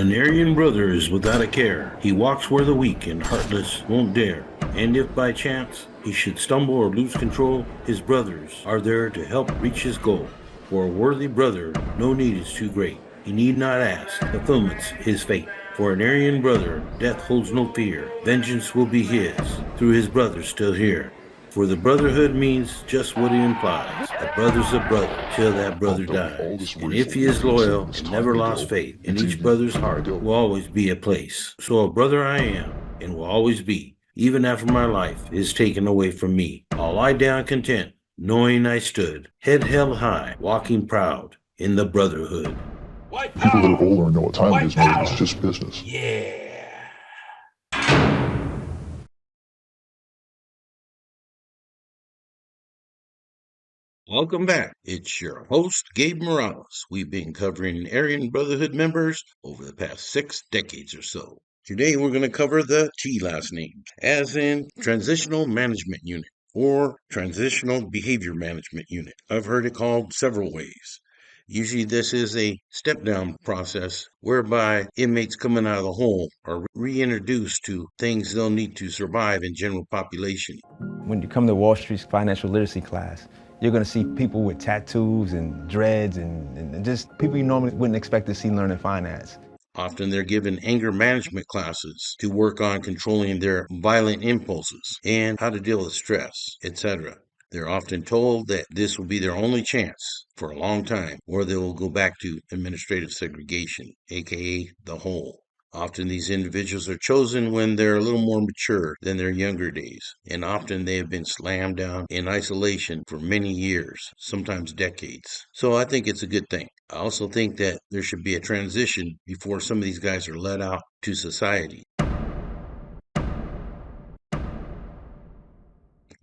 An Aryan brother is without a care. He walks where the weak and heartless won't dare. And if by chance he should stumble or lose control, his brothers are there to help reach his goal. For a worthy brother, no need is too great. He need not ask, fulfillment's his fate. For an Aryan brother, death holds no fear. Vengeance will be his, through his brothers still here. For the brotherhood means just what it implies. A brother's a brother till that brother dies. And if he is loyal and never lost faith, in each brother's heart will always be a place. So a brother I am, and will always be, even after my life is taken away from me. I'll lie down content, knowing I stood, head held high, walking proud in the brotherhood. People that are older and know what time it is know it's just business. Yeah. Welcome back. It's your host, Gabe Morales. We've been covering Aryan Brotherhood members over the past 6 decades or so. Today we're going to cover the T last name, as in Transitional Management Unit or Transitional Behavior Management Unit. I've heard it called several ways. Usually this is a step-down process whereby inmates coming out of the hole are reintroduced to things they'll need to survive in general population. When you come to Wall Street's financial literacy class, you're going to see people with tattoos and dreads and just people you normally wouldn't expect to see learning finance. Often they're given anger management classes to work on controlling their violent impulses and how to deal with stress, etc. They're often told that this will be their only chance for a long time, or they will go back to administrative segregation, aka the hole. Often these individuals are chosen when they're a little more mature than their younger days, and often they have been slammed down in isolation for many years, sometimes decades. So I think it's a good thing. I also think that there should be a transition before some of these guys are let out to society.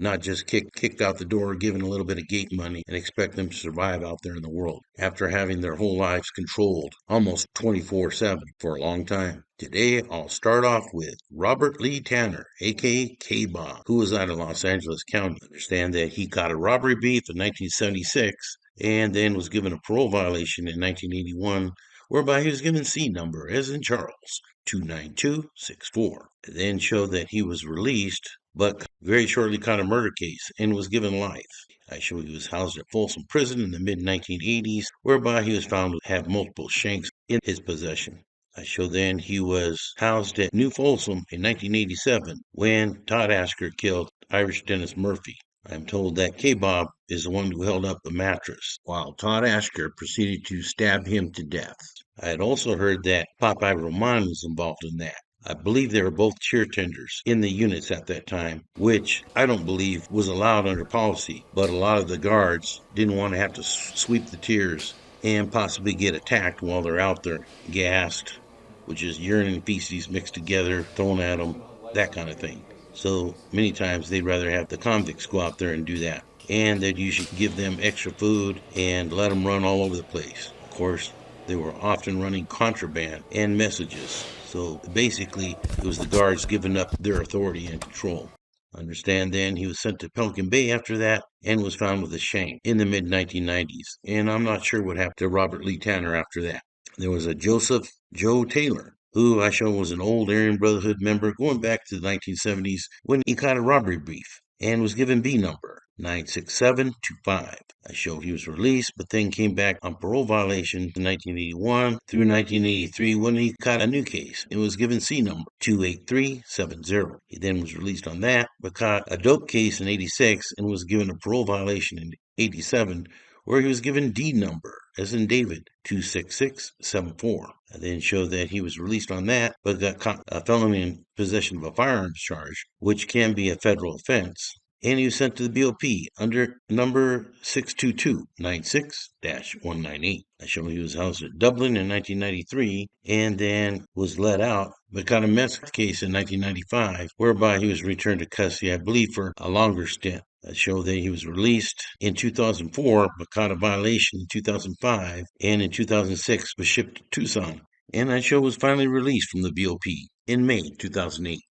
Not just kicked out the door, given a little bit of gate money, and expect them to survive out there in the world after having their whole lives controlled almost 24/7 for a long time. Today, I'll start off with Robert Lee Tanner, aka K-Bob, who was out of Los Angeles County. Understand that he caught a robbery beef in 1976 and then was given a parole violation in 1981, whereby he was given C number, as in Charles, 29264. It then showed that he was released, but very shortly caught a murder case and was given life. I show he was housed at Folsom Prison in the mid-1980s, whereby he was found to have multiple shanks in his possession. I show then he was housed at New Folsom in 1987 when Todd Asker killed Irish Dennis Murphy. I'm told that K-Bob is the one who held up the mattress, while Todd Asker proceeded to stab him to death. I had also heard that Popeye Roman was involved in that. I believe they were both cheer tenders in the units at that time, which I don't believe was allowed under policy, but a lot of the guards didn't want to have to sweep the tiers and possibly get attacked while they're out there, gassed, which is urine and feces mixed together, thrown at them, that kind of thing. So many times they'd rather have the convicts go out there and do that. And they'd usually give them extra food and let them run all over the place. Of course, they were often running contraband and messages. So basically, it was the guards giving up their authority and control. Understand then he was sent to Pelican Bay after that and was found with a shank in the mid-1990s. And I'm not sure what happened to Robert Lee Tanner after that. There was a Joseph Joe Taylor, who I show was an old Aryan Brotherhood member going back to the 1970s when he caught a robbery brief and was given B number 96725. I show he was released, but then came back on parole violation in 1981 through 1983 when he caught a new case and was given C number 28370. He then was released on that, but caught a dope case in 86 and was given a parole violation in 87 where he was given D number, as in David, 26674. I then showed that he was released on that, but got caught a felony in possession of a firearms charge, which can be a federal offense. And he was sent to the BOP under number 62296-198. I show he was housed at Dublin in 1993 and then was let out, but got a meth case in 1995, whereby he was returned to custody, I believe, for a longer stint. I show that he was released in 2004, but caught a violation in 2005, and in 2006 was shipped to Tucson. And I show was finally released from the BOP in May 2008.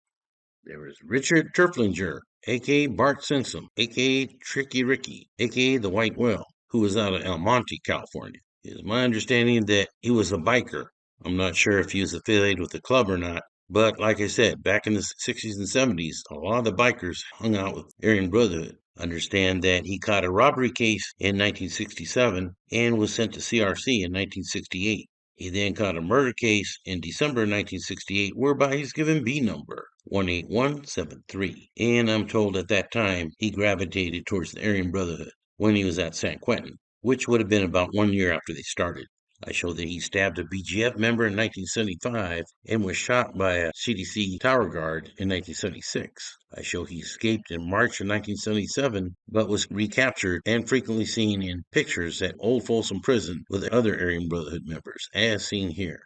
There was Richard Terflinger, a.k.a. Bart Simpson, a.k.a. Tricky Ricky, a.k.a. the White Whale, who was out of El Monte, California. It is my understanding that he was a biker I'm not sure if he was affiliated with the club or not, but like I said, back in the 60s and 70s, a lot of the bikers hung out with Aryan Brotherhood. Understand that he caught a robbery case in 1967 and was sent to CRC in 1968. He then caught a murder case in December 1968, whereby he's given B number 18173. And I'm told at that time he gravitated towards the Aryan Brotherhood when he was at San Quentin, which would have been about 1 year after they started. I show that he stabbed a BGF member in 1975 and was shot by a CDC tower guard in 1976. I show he escaped in March of 1977, but was recaptured and frequently seen in pictures at Old Folsom Prison with other Aryan Brotherhood members, as seen here.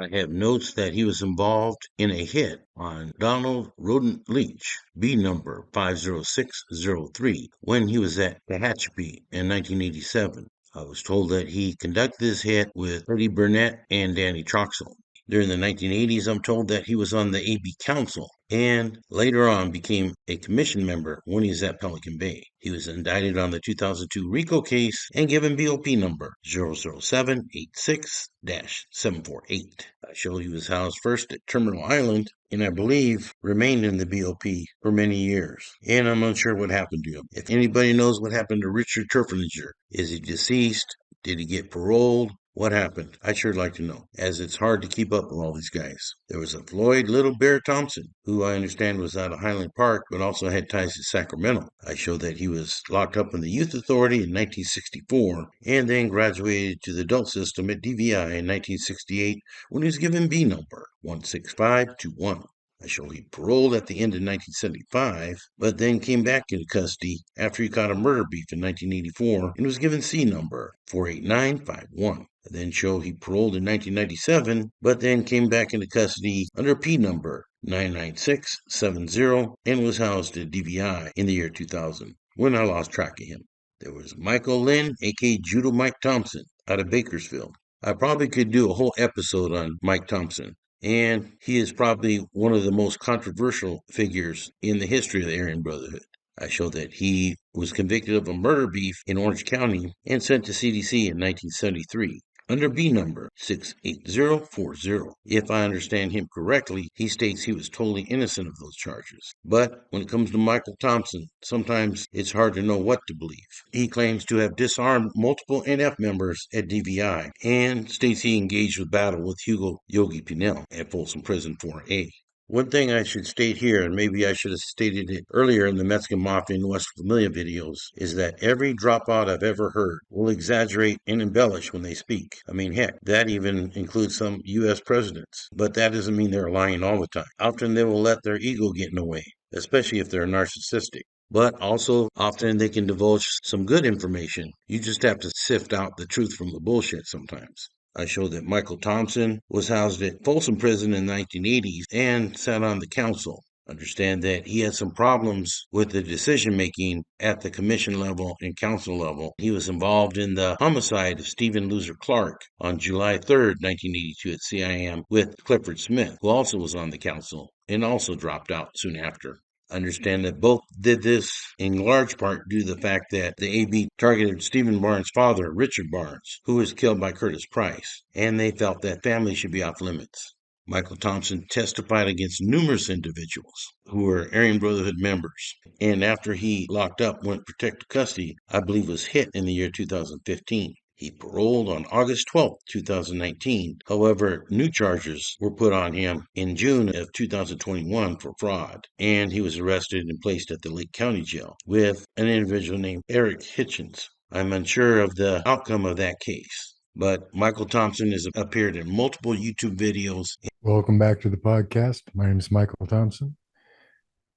I have notes that he was involved in a hit on Donald Rodent Leach, B number 50603, when he was at Tehachapi in 1987. I was told that he conducted this hit with Eddie Burnett and Danny Troxel. During the 1980s, I'm told that he was on the AB Council and later on became a commission member when he was at Pelican Bay. He was indicted on the 2002 RICO case and given BOP number 00786-748. I show he was housed first at Terminal Island and I believe remained in the BOP for many years. And I'm unsure what happened to him. If anybody knows what happened to Richard Turflinger, is he deceased? Did he get paroled? What happened? I'd sure like to know, as it's hard to keep up with all these guys. There was a Floyd Little Bear Thompson, who I understand was out of Highland Park, but also had ties to Sacramento. I show that he was locked up in the Youth Authority in 1964, and then graduated to the adult system at DVI in 1968 when he was given B number 16521. I show he paroled at the end of 1975, but then came back into custody after he caught a murder beef in 1984 and was given C number 48951. I then show he paroled in 1997, but then came back into custody under P number 99670 and was housed at DVI in the year 2000 when I lost track of him. There was Michael Lynn, aka Judo Mike Thompson, out of Bakersfield. I probably could do a whole episode on Mike Thompson, and he is probably one of the most controversial figures in the history of the Aryan Brotherhood. I show that he was convicted of a murder beef in Orange County and sent to CDC in 1973 under B number 68040. If I understand him correctly, he states he was totally innocent of those charges. But when it comes to Michael Thompson, sometimes it's hard to know what to believe. He claims to have disarmed multiple NF members at DVI and states he engaged with battle with Hugo Yogi Pinel at Folsom Prison 4A. One thing I should state here, and maybe I should have stated it earlier in the Mexican Mafia and West Familia videos, is that every dropout I've ever heard will exaggerate and embellish when they speak. I mean, heck, that even includes some U.S. presidents. But that doesn't mean they're lying all the time. Often they will let their ego get in the way, especially if they're narcissistic. But also, often they can divulge some good information. You just have to sift out the truth from the bullshit sometimes. I show that Michael Thompson was housed at Folsom Prison in the 1980s and sat on the council. Understand that he had some problems with the decision making at the commission level and council level. He was involved in the homicide of Stephen Loser Clark on July 3rd, 1982 at CIM with Clifford Smith, who also was on the council and also dropped out soon after. Understand that both did this in large part due to the fact that the AB targeted Stephen Barnes' father, Richard Barnes, who was killed by Curtis Price, and they felt that family should be off limits. Michael Thompson testified against numerous individuals who were Aryan Brotherhood members, and after he locked up, went protective custody, I believe was hit in the year 2015. He paroled on August 12, 2019. However, new charges were put on him in June of 2021 for fraud, and he was arrested and placed at the Lake County Jail with an individual named Eric Hitchens. I'm unsure of the outcome of that case, but Michael Thompson has appeared in multiple YouTube videos. Welcome back to the podcast. My name is Michael Thompson.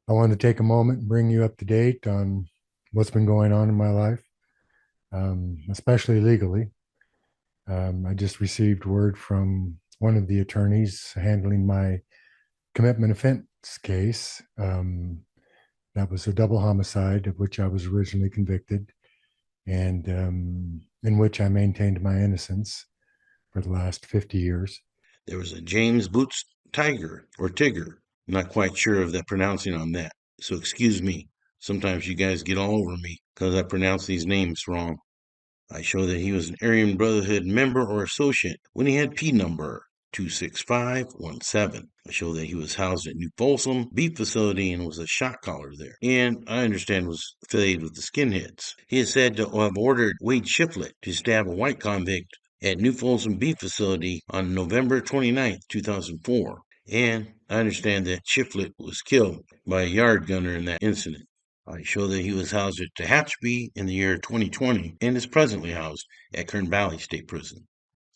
I want to take a moment and bring you up to date on what's been going on in my life. Especially legally. I just received word from one of the attorneys handling my commitment offense case. That was a double homicide of which I was originally convicted and in which I maintained my innocence for the last 50 years. There was a James Boots Tiger or Tigger. I'm not quite sure of the pronouncing on that, so excuse me. Sometimes you guys get all over me because I pronounce these names wrong. I show that he was an Aryan Brotherhood member or associate when he had P number 26517. I show that he was housed at New Folsom Beef Facility and was a shot caller there. And I understand was affiliated with the Skinheads. He is said to have ordered Wade Shiflett to stab a white convict at New Folsom Beef Facility on November 29th, 2004. And I understand that Shiflett was killed by a yard gunner in that incident. I show that he was housed at Tehachapi in the year 2020 and is presently housed at Kern Valley State Prison.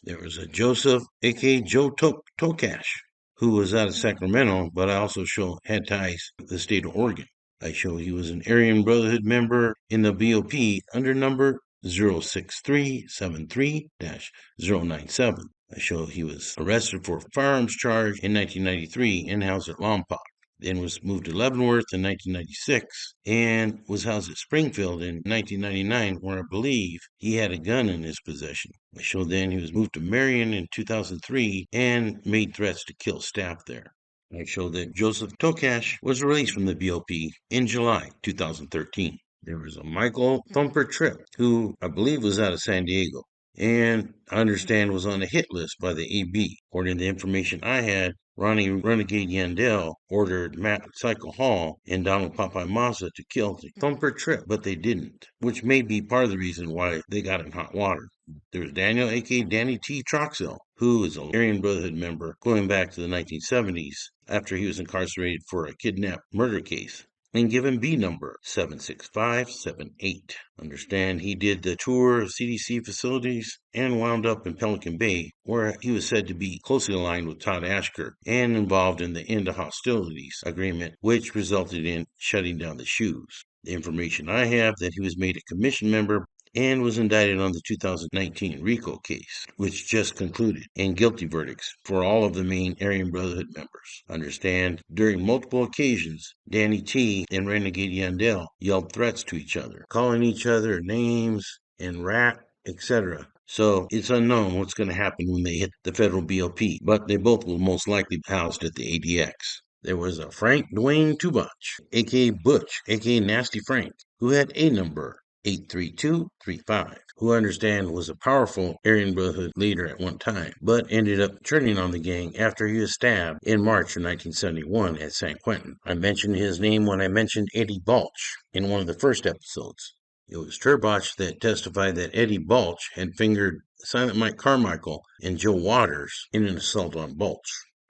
There was a Joseph, a.k.a. Joe Tokash, who was out of Sacramento, but I also show had ties to the state of Oregon. I show he was an Aryan Brotherhood member in the BOP under number 06373-097. I show he was arrested for a firearms charge in 1993 and housed at Lompoc. Then was moved to Leavenworth in 1996 and was housed at Springfield in 1999, where I believe he had a gun in his possession. I show then he was moved to Marion in 2003 and made threats to kill staff there. I show that Joseph Tokash was released from the BOP in July 2013. There was a Michael Thumper Tripp, who I believe was out of San Diego, and I understand was on a hit list by the AB. According to the information I had, Ronnie Renegade Yandel ordered Matt Cycle Hall and Donald Popeye Mazza to kill Thumper Tripp, but they didn't, which may be part of the reason why they got in hot water. There was Daniel, a.k.a. Danny T. Troxel, who is an Aryan Brotherhood member going back to the 1970s after he was incarcerated for a kidnap murder case, and given B number 76578. Understand he did the tour of CDC facilities and wound up in Pelican Bay, where he was said to be closely aligned with Todd Ashker and involved in the end of hostilities agreement, which resulted in shutting down the shoes. The information I have that he was made a commission member and was indicted on the 2019 RICO case, which just concluded, and guilty verdicts for all of the main Aryan Brotherhood members. Understand, during multiple occasions, Danny T. and Renegade Yandel yelled threats to each other, calling each other names and rat, etc. So it's unknown what's going to happen when they hit the federal BOP, but they both will most likely be housed at the ADX. There was a Frank Dwayne Tubach, a.k.a. Butch, a.k.a. Nasty Frank, who had a number 83235, who I understand was a powerful Aryan Brotherhood leader at one time, but ended up turning on the gang after he was stabbed in March of 1971 at San Quentin. I mentioned his name when I mentioned Eddie Balch in one of the first episodes. It was Tubach that testified that Eddie Balch had fingered Silent Mike Carmichael and Joe Waters in an assault on Balch.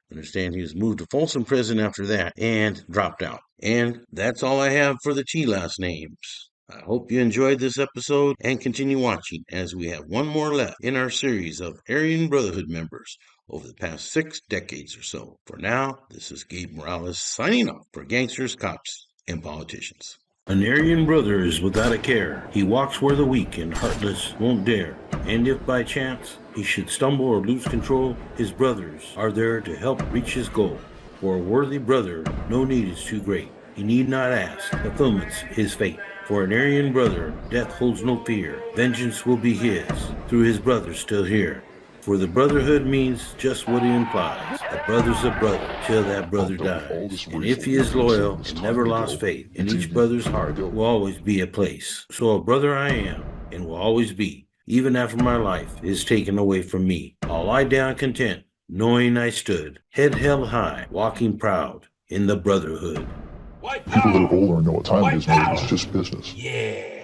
Understand he was moved to Folsom Prison after that and dropped out. And that's all I have for the T last names. I hope you enjoyed this episode and continue watching as we have one more left in our series of Aryan Brotherhood members over the past 6 decades or so. For now, this is Gabe Morales signing off for Gangsters, Cops, and Politicians. An Aryan brother is without a care. He walks where the weak and heartless won't dare. And if by chance he should stumble or lose control, his brothers are there to help reach his goal. For a worthy brother, no need is too great. He need not ask, fulfillment's his fate. For an Aryan brother, death holds no fear. Vengeance will be his, through his brother still here. For the brotherhood means just what it implies. A brother's a brother till that brother dies. And if he is loyal and never lost faith, in each brother's heart will always be a place. So a brother I am, and will always be, even after my life is taken away from me. I'll lie down content, knowing I stood, head held high, walking proud in the brotherhood. People that are older know what time it is, man. It's just business. Yeah.